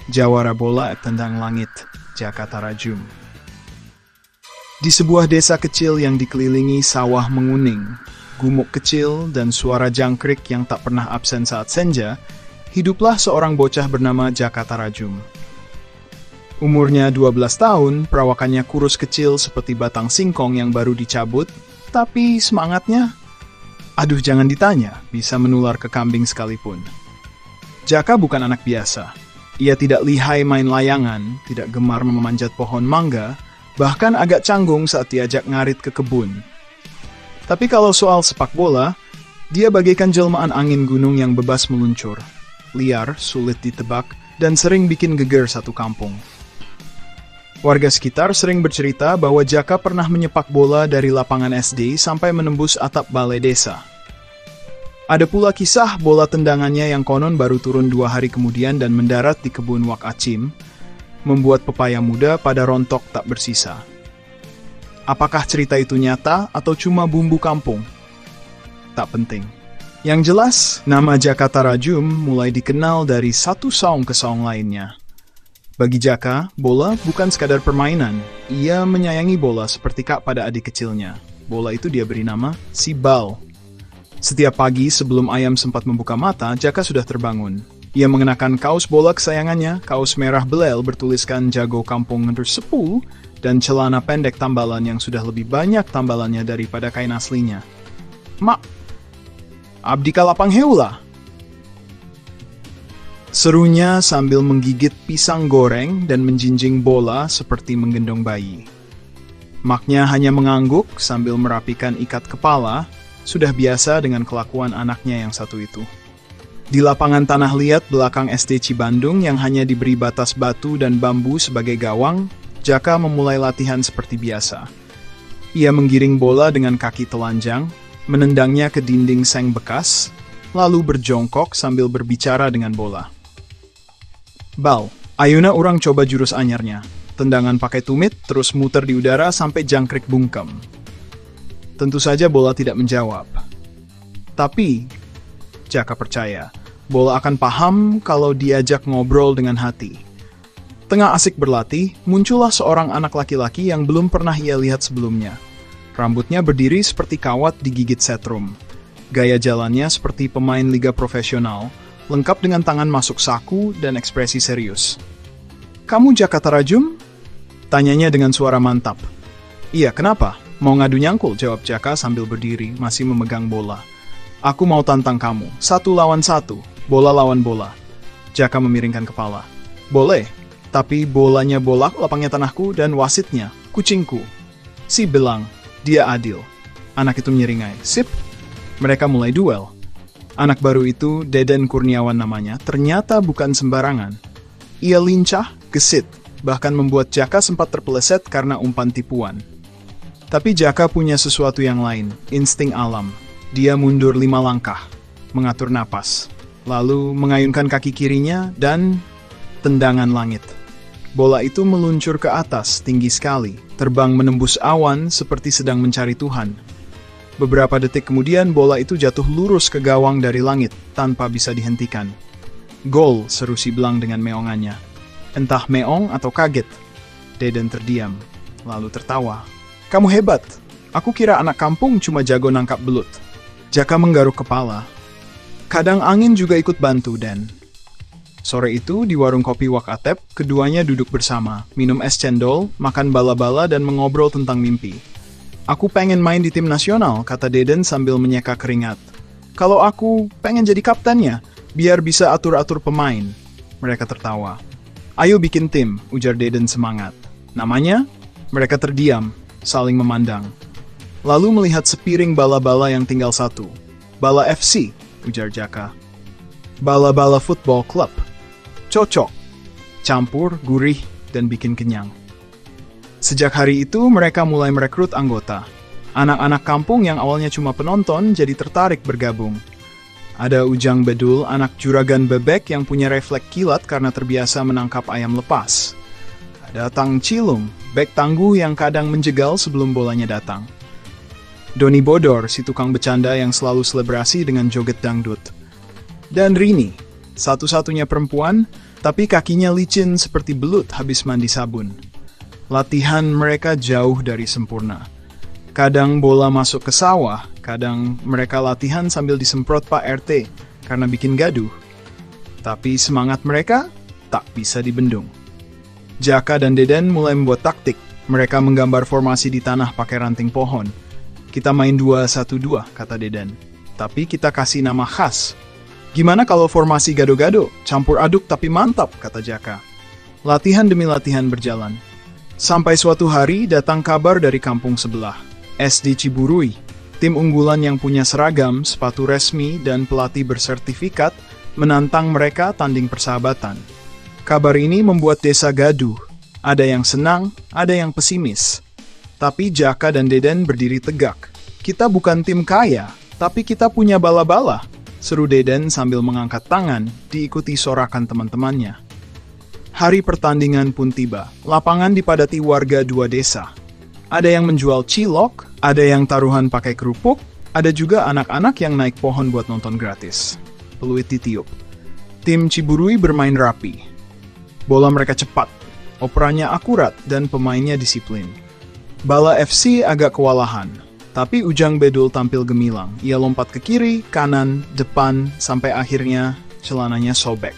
Jawara bola tendang langit, Jaka Tarajum. Di sebuah desa kecil yang dikelilingi sawah menguning, gumuk kecil dan suara jangkrik yang tak pernah absen saat senja, hiduplah seorang bocah bernama Jaka Tarajum. Umurnya 12 tahun, perawakannya kurus kecil seperti batang singkong yang baru dicabut, tapi semangatnya, aduh jangan ditanya, bisa menular ke kambing sekalipun. Jaka bukan anak biasa. Ia tidak lihai main layangan, tidak gemar memanjat pohon mangga, bahkan agak canggung saat diajak ngarit ke kebun. Tapi kalau soal sepak bola, dia bagaikan jelmaan angin gunung yang bebas meluncur. Liar, sulit ditebak, dan sering bikin geger satu kampung. Warga sekitar sering bercerita bahwa Jaka pernah menyepak bola dari lapangan SD sampai menembus atap balai desa. Ada pula kisah bola tendangannya yang konon baru turun 2 hari kemudian dan mendarat di kebun Wak Acim, membuat pepaya muda pada rontok tak bersisa. Apakah cerita itu nyata atau cuma bumbu kampung? Tak penting. Yang jelas, nama Jaka Tarajum mulai dikenal dari satu saung ke saung lainnya. Bagi Jaka, bola bukan sekadar permainan. Ia menyayangi bola seperti kak pada adik kecilnya. Bola itu dia beri nama si Bal. Setiap pagi sebelum ayam sempat membuka mata, Jaka sudah terbangun. Ia mengenakan kaos bola kesayangannya, kaos merah belel bertuliskan Jago Kampung Ngendus 10, dan celana pendek tambalan yang sudah lebih banyak tambalannya daripada kain aslinya. Mak, abdi kalapang heula. Serunya sambil menggigit pisang goreng dan menjinjing bola seperti menggendong bayi. Maknya hanya mengangguk sambil merapikan ikat kepala, sudah biasa dengan kelakuan anaknya yang satu itu. Di lapangan tanah liat belakang SD Cibandung yang hanya diberi batas batu dan bambu sebagai gawang, Jaka memulai latihan seperti biasa. Ia menggiring bola dengan kaki telanjang, menendangnya ke dinding seng bekas, lalu berjongkok sambil berbicara dengan bola. Bal, ayuna urang coba jurus anyarnya. Tendangan pakai tumit, terus muter di udara sampai jangkrik bungkem. Tentu saja bola tidak menjawab. Tapi, Jaka percaya, bola akan paham kalau diajak ngobrol dengan hati. Tengah asik berlatih, muncullah seorang anak laki-laki yang belum pernah ia lihat sebelumnya. Rambutnya berdiri seperti kawat digigit setrum. Gaya jalannya seperti pemain liga profesional, lengkap dengan tangan masuk saku dan ekspresi serius. "Kamu Jaka Tarajum?" Tanyanya dengan suara mantap. "Iya, kenapa? Mau ngadu nyangkul," jawab Jaka sambil berdiri, masih memegang bola. "Aku mau tantang kamu, 1 lawan 1, bola lawan bola." Jaka memiringkan kepala. "Boleh, tapi bolanya bolak, lapangnya tanahku, dan wasitnya, kucingku." Si belang, "Dia adil." Anak itu menyeringai. "Sip." Mereka mulai duel. Anak baru itu, Deden Kurniawan namanya, ternyata bukan sembarangan. Ia lincah, gesit, bahkan membuat Jaka sempat terpeleset karena umpan tipuan. Tapi Jaka punya sesuatu yang lain, insting alam. Dia mundur 5 langkah, mengatur napas, lalu mengayunkan kaki kirinya dan tendangan langit. Bola itu meluncur ke atas, tinggi sekali, terbang menembus awan seperti sedang mencari Tuhan. Beberapa detik kemudian bola itu jatuh lurus ke gawang dari langit, tanpa bisa dihentikan. "Gol," seru si belang dengan meongannya. Entah meong atau kaget, Deden terdiam, lalu tertawa. "Kamu hebat. Aku kira anak kampung cuma jago nangkap belut." Jaka menggaruk kepala. "Kadang angin juga ikut bantu, Den." Sore itu, di warung kopi Wak Atep, keduanya duduk bersama, minum es cendol, makan bala-bala, dan mengobrol tentang mimpi. "Aku pengen main di tim nasional," kata Deden sambil menyeka keringat. "Kalau aku pengen jadi kaptennya, biar bisa atur-atur pemain." Mereka tertawa. "Ayo bikin tim," ujar Deden semangat. "Namanya?" Mereka terdiam, saling memandang. Lalu melihat sepiring bala-bala yang tinggal satu. "Bala FC," ujar Jaka. "Bala-bala Football Club." Cocok. Campur, gurih, dan bikin kenyang. Sejak hari itu mereka mulai merekrut anggota. Anak-anak kampung yang awalnya cuma penonton jadi tertarik bergabung. Ada Ujang Bedul, anak juragan bebek yang punya refleks kilat karena terbiasa menangkap ayam lepas. Ada Tang Cilung, bek tangguh yang kadang menjegal sebelum bolanya datang. Doni Bodor, si tukang bercanda yang selalu selebrasi dengan joget dangdut. Dan Rini, satu-satunya perempuan, Tapi kakinya licin seperti belut habis mandi sabun. Latihan mereka jauh dari sempurna. Kadang bola masuk ke sawah, kadang mereka latihan sambil disemprot Pak RT karena bikin gaduh. Tapi semangat mereka tak bisa dibendung. Jaka dan Deden mulai membuat taktik. Mereka menggambar formasi di tanah pakai ranting pohon. Kita main 2-1-2, kata Deden. Tapi kita kasih nama khas. Gimana kalau formasi gado-gado? Campur aduk tapi mantap, kata Jaka. Latihan demi latihan berjalan. Sampai suatu hari datang kabar dari kampung sebelah. SD Ciburui, tim unggulan yang punya seragam, sepatu resmi, dan pelatih bersertifikat, menantang mereka tanding persahabatan. Kabar ini membuat desa gaduh. Ada yang senang, ada yang pesimis. Tapi Jaka dan Deden berdiri tegak. Kita bukan tim kaya, tapi kita punya bala-bala, seru Deden sambil mengangkat tangan, diikuti sorakan teman-temannya. Hari pertandingan pun tiba. Lapangan dipadati warga dua desa. Ada yang menjual cilok, ada yang taruhan pakai kerupuk, ada juga anak-anak yang naik pohon buat nonton gratis. Peluit ditiup. Tim Ciburui bermain rapi. Bola mereka cepat, operannya akurat, dan pemainnya disiplin. Bala FC agak kewalahan, tapi Ujang Bedul tampil gemilang. Ia lompat ke kiri, kanan, depan, sampai akhirnya celananya sobek.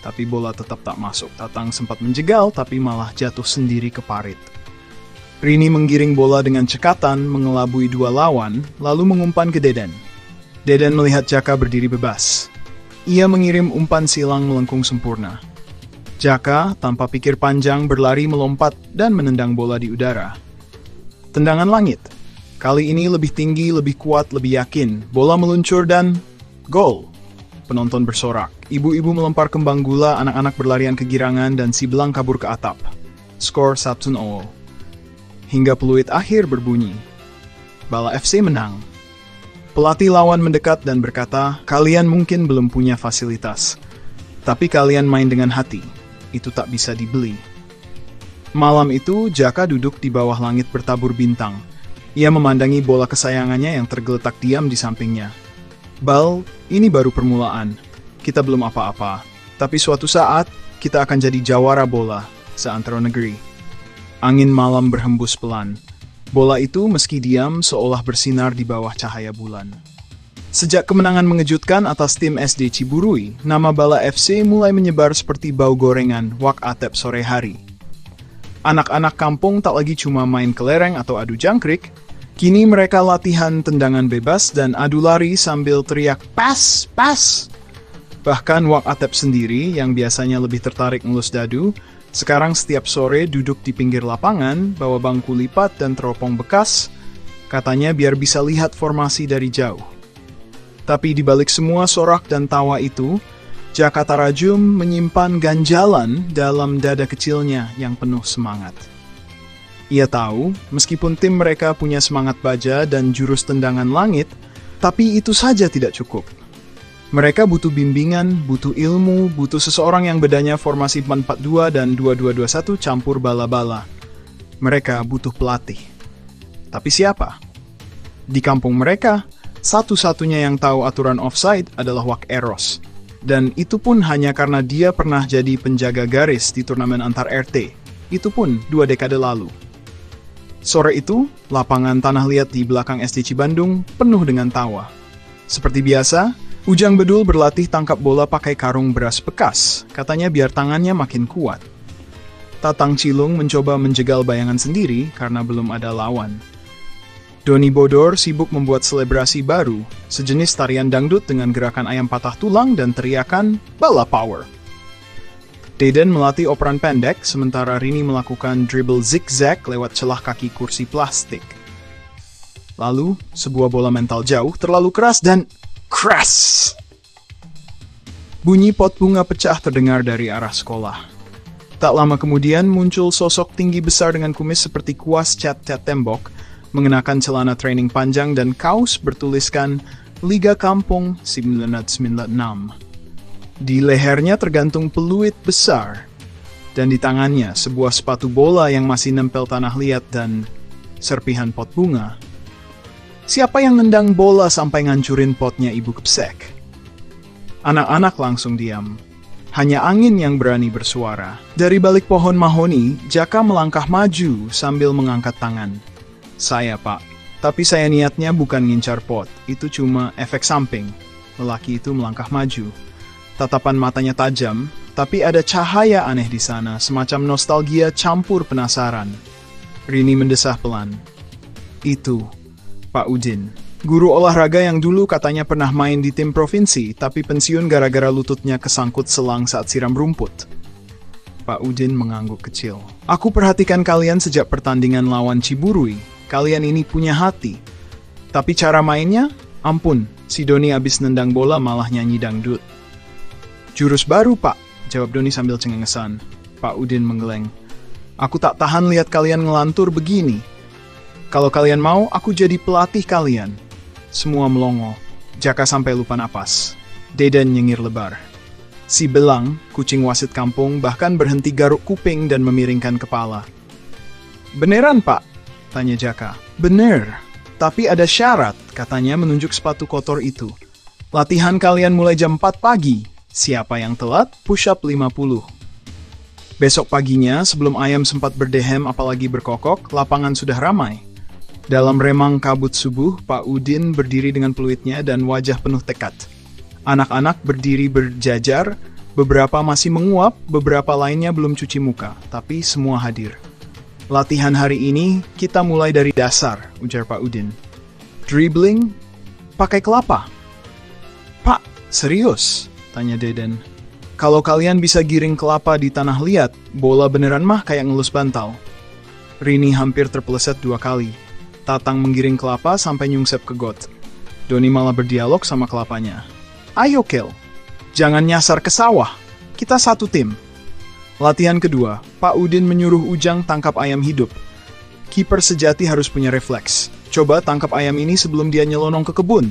Tapi bola tetap tak masuk. Tatang sempat menjegal, tapi malah jatuh sendiri ke parit. Rini menggiring bola dengan cekatan, mengelabui dua lawan, lalu mengumpan ke Deden. Deden melihat Jaka berdiri bebas. Ia mengirim umpan silang melengkung sempurna. Jaka, tanpa pikir panjang, berlari melompat dan menendang bola di udara. Tendangan langit. Kali ini lebih tinggi, lebih kuat, lebih yakin. Bola meluncur dan gol. Penonton bersorak. Ibu-ibu melempar kembang gula, anak-anak berlarian kegirangan, dan si belang kabur ke atap. Skor 1-0. Hingga peluit akhir berbunyi. Bala FC menang. Pelatih lawan mendekat dan berkata, kalian mungkin belum punya fasilitas. Tapi kalian main dengan hati. Itu tak bisa dibeli. Malam itu, Jaka duduk di bawah langit bertabur bintang. Ia memandangi bola kesayangannya yang tergeletak diam di sampingnya. Bal, ini baru permulaan. Kita belum apa-apa. Tapi suatu saat, kita akan jadi jawara bola seantero negeri. Angin malam berhembus pelan. Bola itu meski diam seolah bersinar di bawah cahaya bulan. Sejak kemenangan mengejutkan atas tim SD Ciburui, nama Bala FC mulai menyebar seperti bau gorengan wak atep sore hari. Anak-anak kampung tak lagi cuma main kelereng atau adu jangkrik, kini mereka latihan tendangan bebas dan adu lari sambil teriak pas, pas. Bahkan Wak Atep sendiri yang biasanya lebih tertarik ngelus dadu, sekarang setiap sore duduk di pinggir lapangan, bawa bangku lipat dan teropong bekas, katanya biar bisa lihat formasi dari jauh. Tapi di balik semua sorak dan tawa itu, Jaka Tarajum menyimpan ganjalan dalam dada kecilnya yang penuh semangat. Ia tahu, meskipun tim mereka punya semangat baja dan jurus tendangan langit, tapi itu saja tidak cukup. Mereka butuh bimbingan, butuh ilmu, butuh seseorang yang bedanya formasi 4-4-2 dan 2-2-2-1 campur bala-bala. Mereka butuh pelatih. Tapi siapa? Di kampung mereka, satu-satunya yang tahu aturan offside adalah Wak Eros. Dan itu pun hanya karena dia pernah jadi penjaga garis di turnamen antar RT. Itu pun 2 dekade lalu. Sore itu, lapangan tanah liat di belakang SD Cibandung penuh dengan tawa. Seperti biasa, Ujang Bedul berlatih tangkap bola pakai karung beras bekas, katanya biar tangannya makin kuat. Tatang Cilung mencoba menjegal bayangan sendiri karena belum ada lawan. Doni Bodor sibuk membuat selebrasi baru, sejenis tarian dangdut dengan gerakan ayam patah tulang dan teriakan Bala Power. Deden melatih operan pendek, sementara Rini melakukan dribble zigzag lewat celah kaki kursi plastik. Lalu, sebuah bola mental jauh terlalu keras dan crash! Bunyi pot bunga pecah terdengar dari arah sekolah. Tak lama kemudian muncul sosok tinggi besar dengan kumis seperti kuas cat-cat tembok, mengenakan celana training panjang dan kaos bertuliskan Liga Kampung 1996. Di lehernya tergantung peluit besar, dan di tangannya sebuah sepatu bola yang masih nempel tanah liat dan serpihan pot bunga. Siapa yang nendang bola sampai ngancurin potnya Ibu Kepsek? Anak-anak langsung diam. Hanya angin yang berani bersuara. Dari balik pohon mahoni, Jaka melangkah maju sambil mengangkat tangan. Saya, Pak. Tapi saya niatnya bukan ngincar pot. Itu cuma efek samping. Lelaki itu melangkah maju. Tatapan matanya tajam, tapi ada cahaya aneh di sana, semacam nostalgia campur penasaran. Rini mendesah pelan. Itu, Pak Udin. Guru olahraga yang dulu katanya pernah main di tim provinsi, tapi pensiun gara-gara lututnya kesangkut selang saat siram rumput. Pak Udin mengangguk kecil. Aku perhatikan kalian sejak pertandingan lawan Ciburui. Kalian ini punya hati. Tapi cara mainnya? Ampun, si Doni abis nendang bola malah nyanyi dangdut. Jurus baru, Pak, jawab Doni sambil cengengesan. Pak Udin menggeleng. Aku tak tahan lihat kalian ngelantur begini. Kalau kalian mau, aku jadi pelatih kalian. Semua melongo. Jaka sampai lupa napas. Deden nyengir lebar. Si Belang, kucing wasit kampung, bahkan berhenti garuk kuping dan memiringkan kepala. Beneran, Pak? Tanya Jaka. Bener. Tapi ada syarat, katanya menunjuk sepatu kotor itu. Latihan kalian mulai jam 4 pagi. Siapa yang telat, push up 50. Besok paginya, sebelum ayam sempat berdehem apalagi berkokok, lapangan sudah ramai. Dalam remang kabut subuh, Pak Udin berdiri dengan peluitnya dan wajah penuh tekad. Anak-anak berdiri berjajar, beberapa masih menguap, beberapa lainnya belum cuci muka, tapi semua hadir. Latihan hari ini, kita mulai dari dasar, ujar Pak Udin. Dribbling, pakai kelapa. Pak, serius? Tanya Deden. Kalau kalian bisa giring kelapa di tanah liat, bola beneran mah kayak ngelus bantal. Rini hampir terpeleset 2 kali. Tatang menggiring kelapa sampai nyungsep ke got. Doni malah berdialog sama kelapanya. Ayo, Kel. Jangan nyasar ke sawah. Kita satu tim. Latihan kedua, Pak Udin menyuruh Ujang tangkap ayam hidup. Kiper sejati harus punya refleks. Coba tangkap ayam ini sebelum dia nyelonong ke kebun.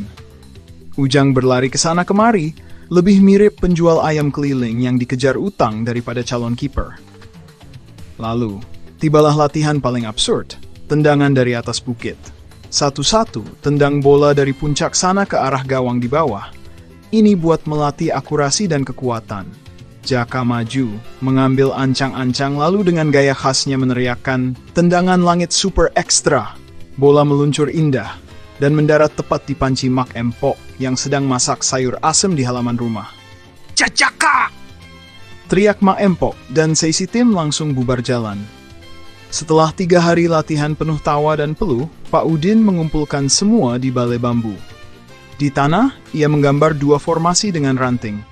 Ujang berlari ke sana kemari, lebih mirip penjual ayam keliling yang dikejar utang daripada calon kiper. Lalu, tibalah latihan paling absurd. Tendangan dari atas bukit. Satu-satu, tendang bola dari puncak sana ke arah gawang di bawah. Ini buat melatih akurasi dan kekuatan. Jaka maju, mengambil ancang-ancang lalu dengan gaya khasnya meneriakkan, tendangan langit super ekstra. Bola meluncur indah, dan mendarat tepat di panci Mak Empok yang sedang masak sayur asem di halaman rumah. Jaka! Teriak Mak Empok, dan seisi tim langsung bubar jalan. Setelah 3 hari latihan penuh tawa dan peluh, Pak Udin mengumpulkan semua di balai bambu. Di tanah, ia menggambar 2 formasi dengan ranting.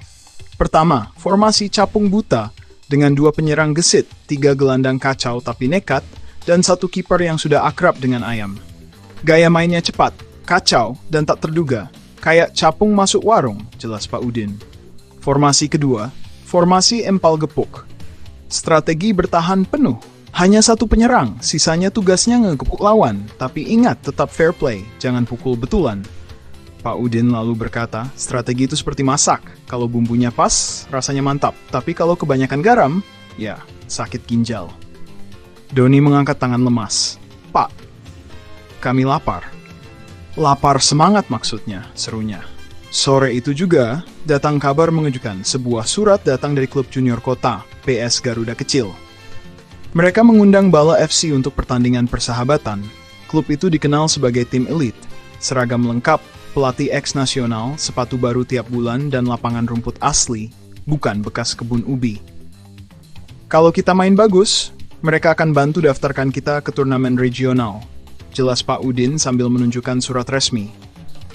Pertama, formasi capung buta, dengan 2 penyerang gesit, 3 gelandang kacau tapi nekat, dan 1 kiper yang sudah akrab dengan ayam. Gaya mainnya cepat, kacau, dan tak terduga, kayak capung masuk warung, jelas Pak Udin. Formasi kedua, formasi empal gepuk. Strategi bertahan penuh. Hanya 1 penyerang, sisanya tugasnya ngegepuk lawan. Tapi ingat, tetap fair play, jangan pukul betulan. Pak Udin lalu berkata, strategi itu seperti masak. Kalau bumbunya pas, rasanya mantap. Tapi kalau kebanyakan garam, ya, sakit ginjal. Doni mengangkat tangan lemas. Pak, kami lapar. Lapar semangat maksudnya, serunya. Sore itu juga, datang kabar mengejutkan. Sebuah surat datang dari klub junior kota, PS Garuda Kecil. Mereka mengundang Bala FC untuk pertandingan persahabatan. Klub itu dikenal sebagai tim elit. Seragam lengkap, pelatih ex-nasional, sepatu baru tiap bulan, dan lapangan rumput asli, bukan bekas kebun ubi. Kalau kita main bagus, mereka akan bantu daftarkan kita ke turnamen regional. Jelas Pak Udin sambil menunjukkan surat resmi.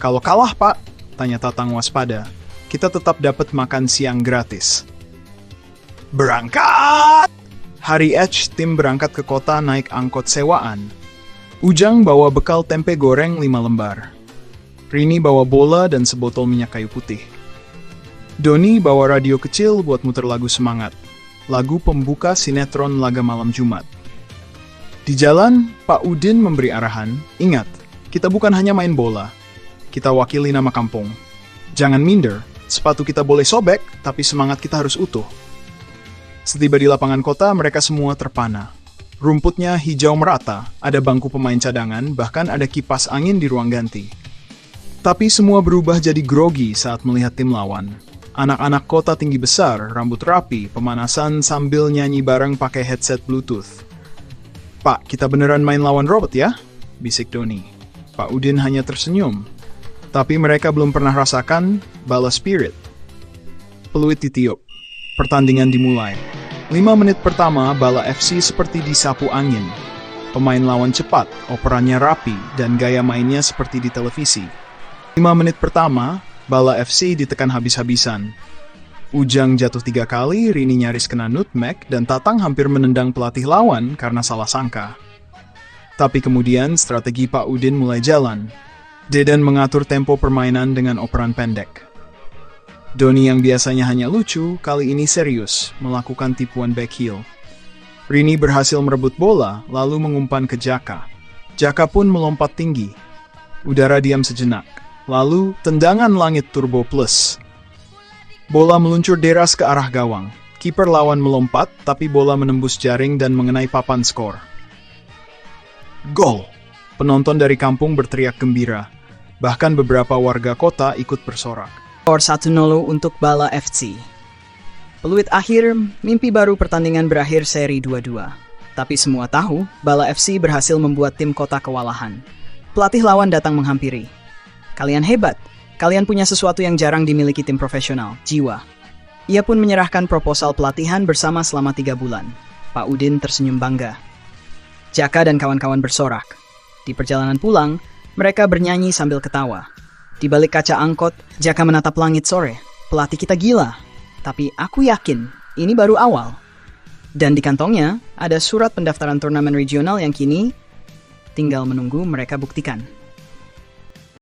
Kalau kalah, Pak, tanya Tatang waspada, kita tetap dapat makan siang gratis. Berangkat! Hari H, tim berangkat ke kota naik angkot sewaan. Ujang bawa bekal tempe goreng 5 lembar. Rini bawa bola dan sebotol minyak kayu putih. Doni bawa radio kecil buat muter lagu semangat. Lagu pembuka sinetron Laga Malam Jumat. Di jalan, Pak Udin memberi arahan, ingat, kita bukan hanya main bola. Kita wakili nama kampung. Jangan minder, sepatu kita boleh sobek, tapi semangat kita harus utuh. Setiba di lapangan kota, mereka semua terpana. Rumputnya hijau merata, ada bangku pemain cadangan, bahkan ada kipas angin di ruang ganti. Tapi semua berubah jadi grogi saat melihat tim lawan. Anak-anak kota tinggi besar, rambut rapi, pemanasan sambil nyanyi bareng pakai headset Bluetooth. "Pak, kita beneran main lawan robot ya?" bisik Doni. Pak Udin hanya tersenyum. Tapi mereka belum pernah rasakan bala spirit. Peluit ditiup. Pertandingan dimulai. 5 menit pertama, bala FC seperti disapu angin. Pemain lawan cepat, operannya rapi, dan gaya mainnya seperti di televisi. 5 menit pertama, bala FC ditekan habis-habisan. Ujang jatuh 3 kali, Rini nyaris kena nutmeg, dan Tatang hampir menendang pelatih lawan karena salah sangka. Tapi kemudian strategi Pak Udin mulai jalan. Dedan mengatur tempo permainan dengan operan pendek. Doni yang biasanya hanya lucu, kali ini serius, melakukan tipuan back heel. Rini berhasil merebut bola, lalu mengumpan ke Jaka. Jaka pun melompat tinggi. Udara diam sejenak. Lalu, tendangan langit turbo plus. Bola meluncur deras ke arah gawang. Kiper lawan melompat, tapi bola menembus jaring dan mengenai papan skor. Gol! Penonton dari kampung berteriak gembira. Bahkan beberapa warga kota ikut bersorak. Skor 1-0 untuk Bala FC. Peluit akhir, mimpi baru pertandingan berakhir seri 2-2. Tapi semua tahu, Bala FC berhasil membuat tim kota kewalahan. Pelatih lawan datang menghampiri. "Kalian hebat, kalian punya sesuatu yang jarang dimiliki tim profesional, jiwa." Ia pun menyerahkan proposal pelatihan bersama selama 3 bulan. Pak Udin tersenyum bangga. Jaka dan kawan-kawan bersorak. Di perjalanan pulang, mereka bernyanyi sambil ketawa. Di balik kaca angkot, Jaka menatap langit sore. "Pelatih kita gila. Tapi aku yakin, ini baru awal." Dan di kantongnya, ada surat pendaftaran turnamen regional yang kini tinggal menunggu mereka buktikan.